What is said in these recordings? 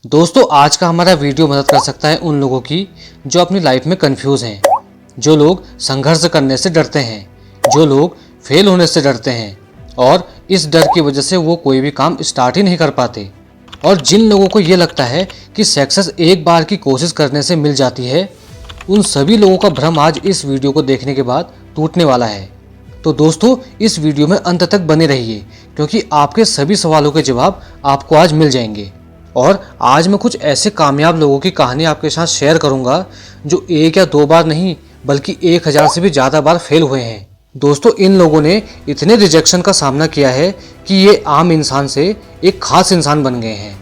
दोस्तों आज का हमारा वीडियो मदद कर सकता है उन लोगों की जो अपनी लाइफ में कंफ्यूज हैं, जो लोग संघर्ष करने से डरते हैं, जो लोग फेल होने से डरते हैं और इस डर की वजह से वो कोई भी काम स्टार्ट ही नहीं कर पाते। और जिन लोगों को ये लगता है कि सक्सेस एक बार की कोशिश करने से मिल जाती है, उन सभी लोगों का भ्रम आज इस वीडियो को देखने के बाद टूटने वाला है। तो दोस्तों इस वीडियो में अंत तक बने रहिए क्योंकि आपके सभी सवालों के जवाब आपको आज मिल जाएंगे। और आज मैं कुछ ऐसे कामयाब लोगों की कहानी आपके साथ शेयर करूंगा जो एक या दो बार नहीं बल्कि 1000 से भी ज़्यादा बार फेल हुए हैं। दोस्तों इन लोगों ने इतने रिजेक्शन का सामना किया है कि ये आम इंसान से एक खास इंसान बन गए हैं।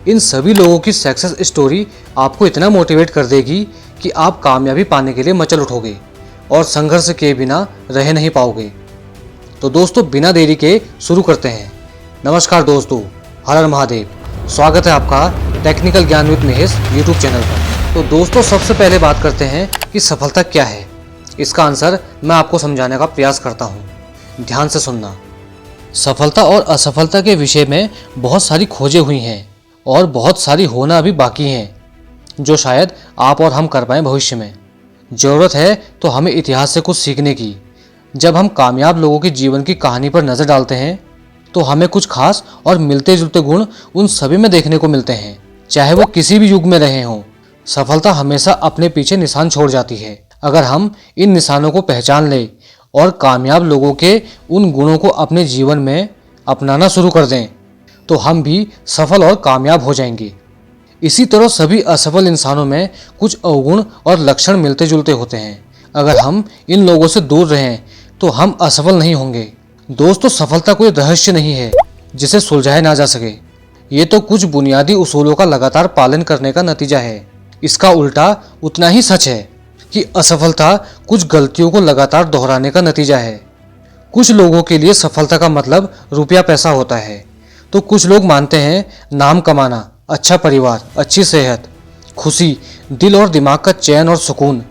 इन सभी लोगों की सक्सेस स्टोरी आपको इतना मोटिवेट कर देगी कि आप कामयाबी पाने के लिए मचल उठोगे और संघर्ष के बिना रह नहीं पाओगे। तो दोस्तों बिना देरी के शुरू करते हैं। नमस्कार दोस्तों, हर हर महादेव। स्वागत है आपका टेक्निकल ज्ञान विद महेश यूट्यूब चैनल पर। तो दोस्तों सबसे पहले बात करते हैं कि सफलता क्या है। इसका आंसर मैं आपको समझाने का प्रयास करता हूँ, ध्यान से सुनना। सफलता और असफलता के विषय में बहुत सारी खोजें हुई हैं और बहुत सारी होना अभी बाकी हैं जो शायद आप और हम कर पाएँ भविष्य में। ज़रूरत है तो हमें इतिहास से कुछ सीखने की। जब हम कामयाब लोगों की जीवन की कहानी पर नज़र डालते हैं तो हमें कुछ खास और मिलते जुलते गुण उन सभी में देखने को मिलते हैं, चाहे वो किसी भी युग में रहे हों। सफलता हमेशा अपने पीछे निशान छोड़ जाती है। अगर हम इन निशानों को पहचान लें और कामयाब लोगों के उन गुणों को अपने जीवन में अपनाना शुरू कर दें तो हम भी सफल और कामयाब हो जाएंगे। इसी तरह सभी असफल इंसानों में कुछ अवगुण और लक्षण मिलते जुलते होते हैं। अगर हम इन लोगों से दूर रहें तो हम असफल नहीं होंगे। दोस्तों सफलता कोई रहस्य नहीं है जिसे सुलझाया ना जा सके। ये तो कुछ बुनियादी उसूलों का लगातार पालन करने का नतीजा है। इसका उल्टा उतना ही सच है कि असफलता कुछ गलतियों को लगातार दोहराने का नतीजा है। कुछ लोगों के लिए सफलता का मतलब रुपया पैसा होता है, तो कुछ लोग मानते हैं नाम कमाना, अच्छा परिवार, अच्छी सेहत, खुशी, दिल और दिमाग का चैन और सुकून।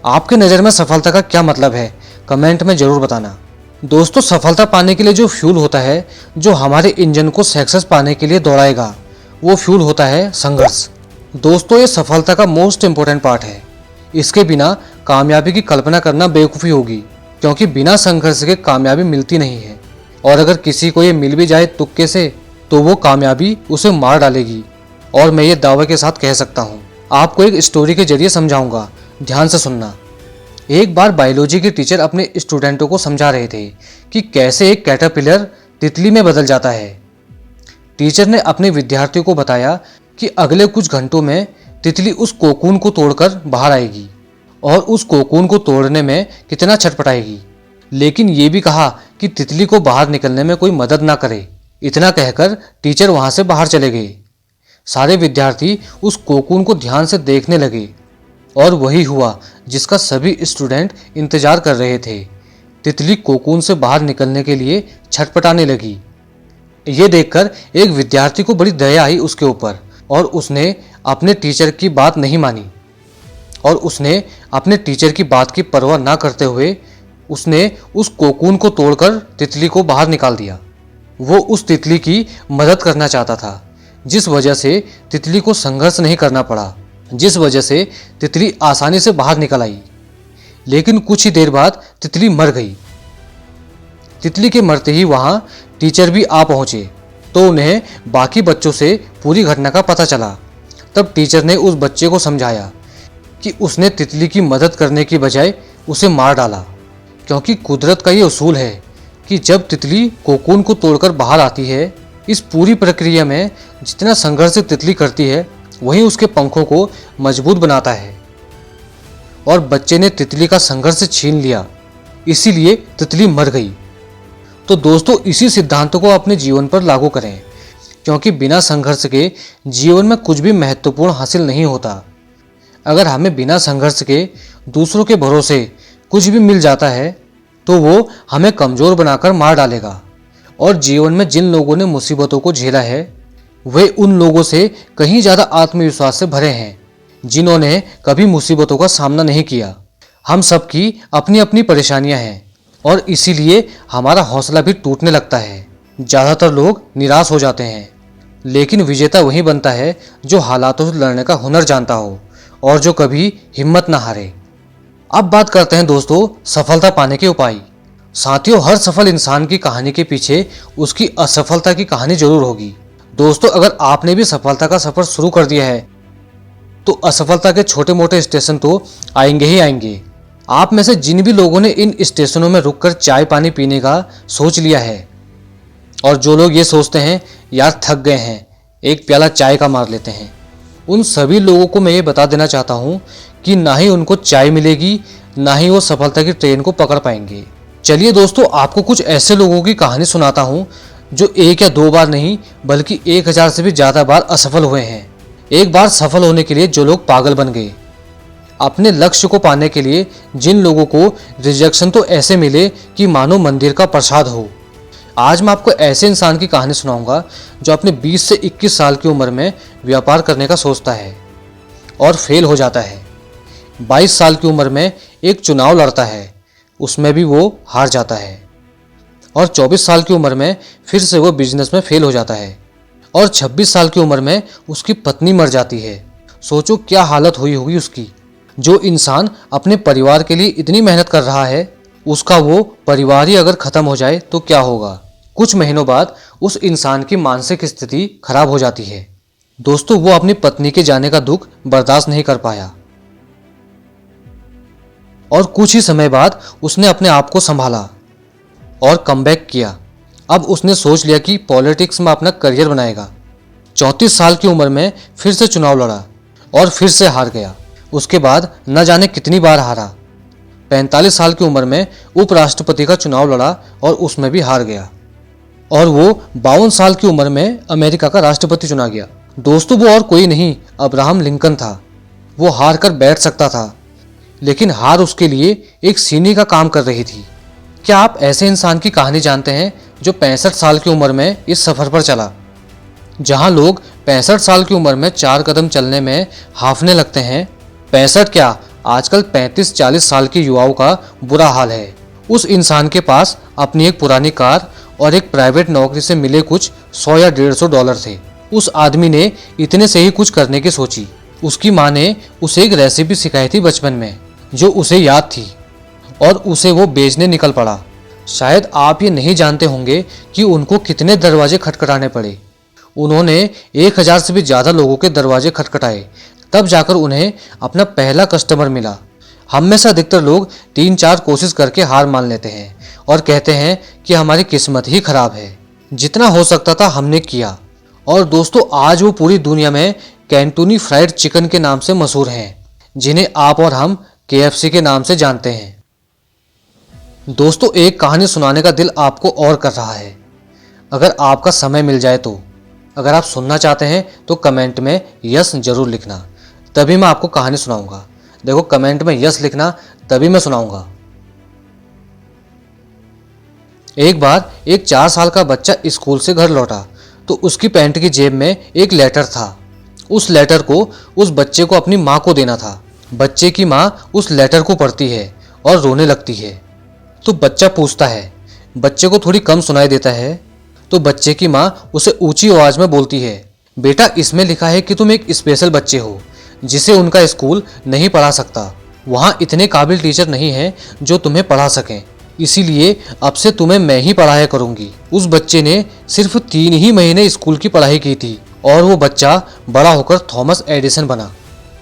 आपके नज़र में सफलता का क्या मतलब है, कमेंट में ज़रूर बताना। दोस्तों सफलता पाने के लिए जो फ्यूल होता है, जो हमारे इंजन को सक्सेस पाने के लिए दौड़ाएगा, वो फ्यूल होता है संघर्ष। दोस्तों ये सफलता का मोस्ट इम्पोर्टेंट पार्ट है। इसके बिना कामयाबी की कल्पना करना बेवकूफ़ी होगी, क्योंकि बिना संघर्ष के कामयाबी मिलती नहीं है। और अगर किसी को ये मिल भी जाए तुक्के से तो वो कामयाबी उसे मार डालेगी। और मैं ये दावे के साथ कह सकता हूँ। आपको एक स्टोरी के जरिए समझाऊंगा, ध्यान से सुनना। एक बार बायोलॉजी के टीचर अपने स्टूडेंटों को समझा रहे थे कि कैसे एक कैटरपिलर तितली में बदल जाता है। टीचर ने अपने विद्यार्थियों को बताया कि अगले कुछ घंटों में तितली उस कोकून को तोड़कर बाहर आएगी और उस कोकून को तोड़ने में कितना छटपटाएगी, लेकिन ये भी कहा कि तितली को बाहर निकलने में कोई मदद ना करे। इतना कहकर टीचर वहाँ से बाहर चले गए। सारे विद्यार्थी उस कोकून को ध्यान से देखने लगे और वही हुआ जिसका सभी स्टूडेंट इंतजार कर रहे थे। तितली कोकून से बाहर निकलने के लिए छटपटाने लगी। ये देखकर एक विद्यार्थी को बड़ी दया आई उसके ऊपर और उसने अपने टीचर की बात नहीं मानी और उसने अपने टीचर की बात की परवाह ना करते हुए उसने उस कोकून को तोड़कर तितली को बाहर निकाल दिया। वो उस तितली की मदद करना चाहता था, जिस वजह से तितली को संघर्ष नहीं करना पड़ा, जिस वजह से तितली आसानी से बाहर निकल आई। लेकिन कुछ ही देर बाद तितली मर गई। तितली के मरते ही वहां टीचर भी आ पहुंचे तो उन्हें बाकी बच्चों से पूरी घटना का पता चला। तब टीचर ने उस बच्चे को समझाया कि उसने तितली की मदद करने की बजाय उसे मार डाला, क्योंकि कुदरत का ये उसूल है कि जब तितली कोकून को तोड़कर बाहर आती है, इस पूरी प्रक्रिया में जितना संघर्ष तितली करती है वही उसके पंखों को मजबूत बनाता है। और बच्चे ने तितली का संघर्ष छीन लिया, इसीलिए तितली मर गई। तो दोस्तों इसी सिद्धांत को अपने जीवन पर लागू करें, क्योंकि बिना संघर्ष के जीवन में कुछ भी महत्वपूर्ण हासिल नहीं होता। अगर हमें बिना संघर्ष के दूसरों के भरोसे कुछ भी मिल जाता है तो वो हमें कमज़ोर बनाकर मार डालेगा। और जीवन में जिन लोगों ने मुसीबतों को झेला है वे उन लोगों से कहीं ज़्यादा आत्मविश्वास से भरे हैं जिन्होंने कभी मुसीबतों का सामना नहीं किया। हम सबकी अपनी अपनी परेशानियां हैं और इसीलिए हमारा हौसला भी टूटने लगता है। ज़्यादातर लोग निराश हो जाते हैं लेकिन विजेता वही बनता है जो हालातों से लड़ने का हुनर जानता हो और जो कभी हिम्मत ना हारे। अब बात करते हैं दोस्तों सफलता पाने के उपाय। साथियों, हर सफल इंसान की कहानी के पीछे उसकी असफलता की कहानी जरूर होगी। दोस्तों, अगर आपने भी सफलता का सफर शुरू कर दिया है तो असफलता के छोटे मोटे स्टेशन तो आएंगे ही आएंगे। आप में से जिन भी लोगों ने इन स्टेशनों में रुककर चाय पानी पीने का सोच लिया है और जो लोग ये सोचते हैं यार थक गए हैं, एक प्याला चाय का मार लेते हैं, उन सभी लोगों को मैं ये बता देना चाहता हूँ कि ना ही उनको चाय मिलेगी, ना ही वो सफलता की ट्रेन को पकड़ पाएंगे। चलिए दोस्तों, आपको कुछ ऐसे लोगों की कहानी सुनाता हूँ जो एक या दो बार नहीं बल्कि 1000 से भी ज़्यादा बार असफल हुए हैं। एक बार सफल होने के लिए जो लोग पागल बन गए, अपने लक्ष्य को पाने के लिए जिन लोगों को रिजेक्शन तो ऐसे मिले कि मानो मंदिर का प्रसाद हो। आज मैं आपको ऐसे इंसान की कहानी सुनाऊंगा जो अपने 20 से 21 साल की उम्र में व्यापार करने का सोचता है और फेल हो जाता है। 22 साल की उम्र में एक चुनाव लड़ता है, उसमें भी वो हार जाता है। और 24 साल की उम्र में फिर से वो बिजनेस में फेल हो जाता है। और 26 साल की उम्र में उसकी पत्नी मर जाती है। सोचो क्या हालत हुई होगी उसकी। जो इंसान अपने परिवार के लिए इतनी मेहनत कर रहा है, उसका वो परिवार ही अगर खत्म हो जाए तो क्या होगा। कुछ महीनों बाद उस इंसान की मानसिक स्थिति खराब हो जाती है। दोस्तों, वो अपनी पत्नी के जाने का दुख बर्दाश्त नहीं कर पाया और कुछ ही समय बाद उसने अपने आप को संभाला और कमबैक किया। अब उसने सोच लिया कि पॉलिटिक्स में अपना करियर बनाएगा। 34 साल की उम्र में फिर से चुनाव लड़ा और फिर से हार गया। उसके बाद न जाने कितनी बार हारा। 45 साल की उम्र में उपराष्ट्रपति का चुनाव लड़ा और उसमें भी हार गया। और वो 52 साल की उम्र में अमेरिका का राष्ट्रपति चुना गया। दोस्तों, वो और कोई नहीं, अब्राहम लिंकन था। वो हार कर बैठ सकता था, लेकिन हार उसके लिए एक सीढ़ी का काम कर रही थी। क्या आप ऐसे इंसान की कहानी जानते हैं जो 65 साल की उम्र में इस सफर पर चला? जहां लोग 65 साल की उम्र में 4 कदम चलने में हाफने लगते हैं, 65 क्या, आजकल 35-40 साल के युवाओं का बुरा हाल है। उस इंसान के पास अपनी एक पुरानी कार और एक प्राइवेट नौकरी से मिले कुछ 100 या $150 थे। उस आदमी ने इतने से ही कुछ करने की सोची। उसकी माँ ने उसे एक रेसिपी सिखाई थी बचपन में, जो उसे याद थी, और उसे वो बेचने निकल पड़ा। शायद आप ये नहीं जानते होंगे कि उनको कितने दरवाजे खटखटाने पड़े। उन्होंने 1000 से भी ज़्यादा लोगों के दरवाजे खटखटाए, तब जाकर उन्हें अपना पहला कस्टमर मिला। हम में से अधिकतर लोग 3-4 कोशिश करके हार मान लेते हैं और कहते हैं कि हमारी किस्मत ही खराब है। जितना हो सकता था हमने किया। और दोस्तों, आज वो पूरी दुनिया में कैंटूनी फ्राइड चिकन के नाम से मशहूर हैं, जिन्हें आप और हम KFC के नाम से जानते हैं। दोस्तों, एक कहानी सुनाने का दिल आपको और कर रहा है। अगर आपका समय मिल जाए तो, अगर आप सुनना चाहते हैं तो कमेंट में यस जरूर लिखना, तभी मैं आपको कहानी सुनाऊंगा। देखो, कमेंट में यस लिखना, तभी मैं सुनाऊंगा। एक बार एक 4 साल का बच्चा स्कूल से घर लौटा तो उसकी पैंट की जेब में एक लेटर था। उस लेटर को उस बच्चे को अपनी माँ को देना था। बच्चे की माँ उस लेटर को पढ़ती है और रोने लगती है। तो बच्चा पूछता है, बच्चे को थोड़ी कम सुनाई देता है, तो बच्चे की माँ उसे ऊंची आवाज में बोलती है, बेटा, इसमें लिखा है कि तुम एक स्पेशल बच्चे हो जिसे उनका स्कूल नहीं पढ़ा सकता। वहाँ इतने काबिल टीचर नहीं हैं जो तुम्हें पढ़ा सकें, इसीलिए अब से तुम्हें मैं ही पढ़ाया करूंगी। उस बच्चे ने सिर्फ 3 ही महीने स्कूल की पढ़ाई की थी और वो बच्चा बड़ा होकर थॉमस एडिसन बना।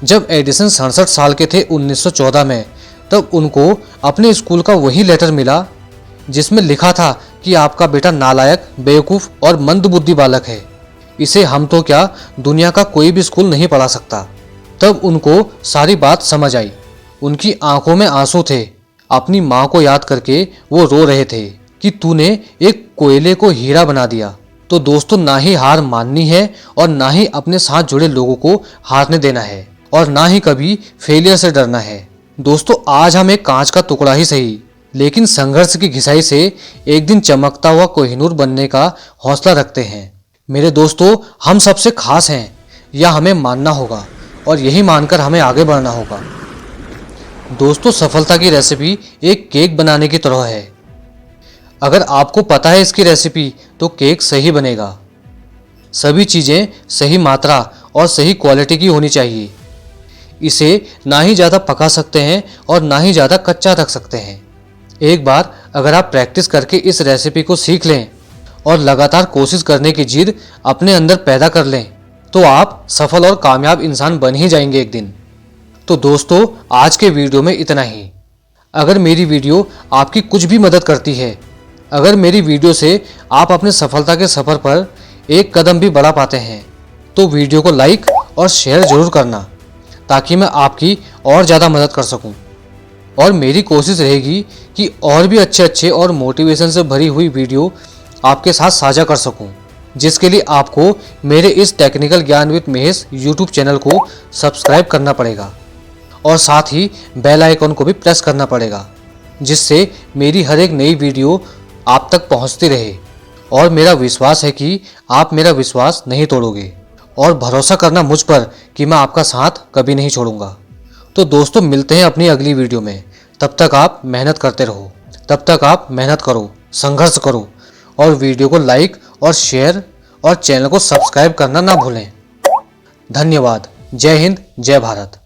जब एडिसन 67 साल के थे 1914 में, तब उनको अपने स्कूल का वही लेटर मिला जिसमें लिखा था कि आपका बेटा नालायक, बेवकूफ़ और मंदबुद्धि बालक है। इसे हम तो क्या, दुनिया का कोई भी स्कूल नहीं पढ़ा सकता। तब उनको सारी बात समझ आई। उनकी आंखों में आंसू थे। अपनी माँ को याद करके वो रो रहे थे कि तूने एक कोयले को हीरा बना दिया। तो दोस्तों, ना ही हार माननी है और ना ही अपने साथ जुड़े लोगों को हारने देना है और ना ही कभी फेलियर से डरना है। दोस्तों, आज हम एक कांच का टुकड़ा ही सही, लेकिन संघर्ष की घिसाई से एक दिन चमकता हुआ कोहिनूर बनने का हौसला रखते हैं। मेरे दोस्तों, हम सबसे खास हैं, यह हमें मानना होगा और यही मानकर हमें आगे बढ़ना होगा। दोस्तों, सफलता की रेसिपी एक केक बनाने की तरह है। अगर आपको पता है इसकी रेसिपी तो केक सही बनेगा। सभी चीज़ें सही मात्रा और सही क्वालिटी की होनी चाहिए। इसे ना ही ज़्यादा पका सकते हैं और ना ही ज़्यादा कच्चा रख सकते हैं। एक बार अगर आप प्रैक्टिस करके इस रेसिपी को सीख लें और लगातार कोशिश करने की जिद अपने अंदर पैदा कर लें तो आप सफल और कामयाब इंसान बन ही जाएंगे एक दिन। तो दोस्तों, आज के वीडियो में इतना ही। अगर मेरी वीडियो आपकी कुछ भी मदद करती है, अगर मेरी वीडियो से आप अपने सफलता के सफ़र पर एक कदम भी बढ़ा पाते हैं, तो वीडियो को लाइक और शेयर जरूर करना ताकि मैं आपकी और ज़्यादा मदद कर सकूं। और मेरी कोशिश रहेगी कि और भी अच्छे और मोटिवेशन से भरी हुई वीडियो आपके साथ साझा कर सकूं, जिसके लिए आपको मेरे इस टेक्निकल ज्ञान विद महेश यूट्यूब चैनल को सब्सक्राइब करना पड़ेगा और साथ ही बेल आइकन को भी प्रेस करना पड़ेगा, जिससे मेरी हर एक नई वीडियो आप तक पहुंचती रहे। और मेरा विश्वास है कि आप मेरा विश्वास नहीं तोड़ोगे और भरोसा करना मुझ पर कि मैं आपका साथ कभी नहीं छोड़ूंगा। तो दोस्तों, मिलते हैं अपनी अगली वीडियो में। तब तक आप मेहनत करते रहो, तब तक आप मेहनत करो, संघर्ष करो और वीडियो को लाइक और शेयर और चैनल को सब्सक्राइब करना ना भूलें। धन्यवाद। जय हिंद, जय भारत।